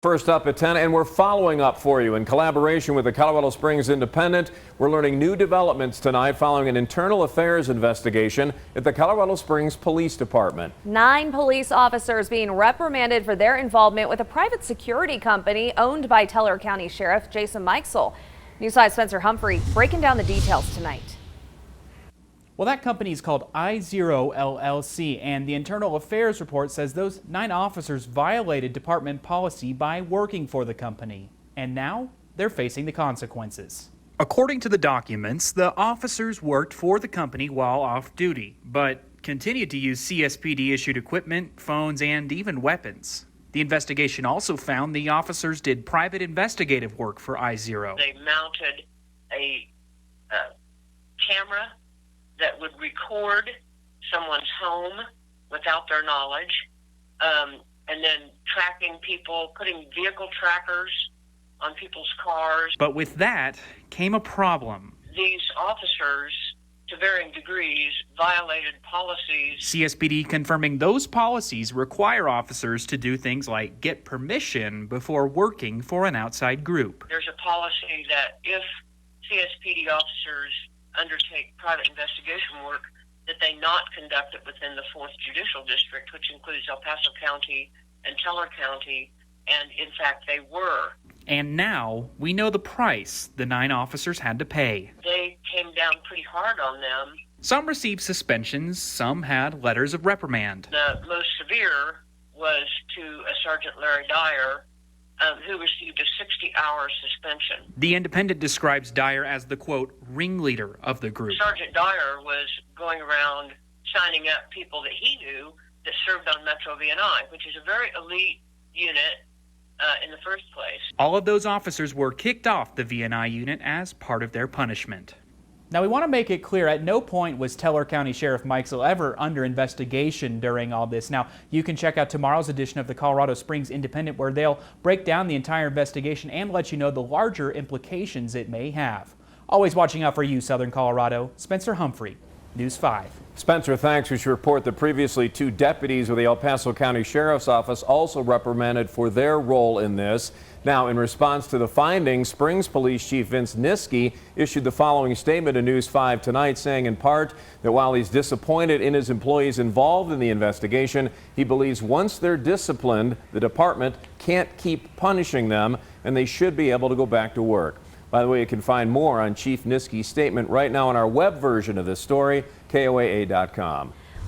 First up at 10, and we're following up for you in collaboration with the Colorado Springs Independent. We're learning new developments tonight following an internal affairs investigation at the Colorado Springs Police Department. 9 police officers being reprimanded for their involvement with a private security company owned by Teller County Sheriff Jason Meixel. News 5's Spencer Humphrey breaking down the details tonight. Well, that company is called I0 LLC, and the internal affairs report says those 9 officers violated department policy by working for the company, and now they're facing the consequences. According to the documents, the officers worked for the company while off duty, but continued to use CSPD-issued equipment, phones, and even weapons. The investigation also found the officers did private investigative work for I0. They mounted a camera that would record someone's home without their knowledge, and then tracking people, putting vehicle trackers on people's cars. But with that came a problem. These officers, to varying degrees, violated policies. CSPD confirming those policies require officers to do things like get permission before working for an outside group. There's a policy that if CSPD officers undertake private investigation work, that they not conduct it within the 4th Judicial District, which includes El Paso County and Teller County, and in fact they were. And now we know the price the 9 officers had to pay. They came down pretty hard on them. Some received suspensions, some had letters of reprimand. The most severe was to a Sergeant Larry Dyer, who received a 60-hour suspension. The Independent describes Dyer as the, quote, ringleader of the group. Sergeant Dyer was going around signing up people that he knew that served on Metro VNI, which is a very elite unit in the first place. All of those officers were kicked off the VNI unit as part of their punishment. Now, we want to make it clear, at no point was Teller County Sheriff Meixel ever under investigation during all this. Now, you can check out tomorrow's edition of the Colorado Springs Independent, where they'll break down the entire investigation and let you know the larger implications it may have. Always watching out for you, Southern Colorado. Spencer Humphrey, News 5. Spencer, thanks. We should report that previously 2 deputies with the El Paso County Sheriff's Office also reprimanded for their role in this. Now, in response to the findings, Springs Police Chief Vince Niskey issued the following statement to News 5 tonight, saying in part that while he's disappointed in his employees involved in the investigation, he believes once they're disciplined, the department can't keep punishing them and they should be able to go back to work. By the way, you can find more on Chief Niskey's statement right now on our web version of this story, KOAA.com.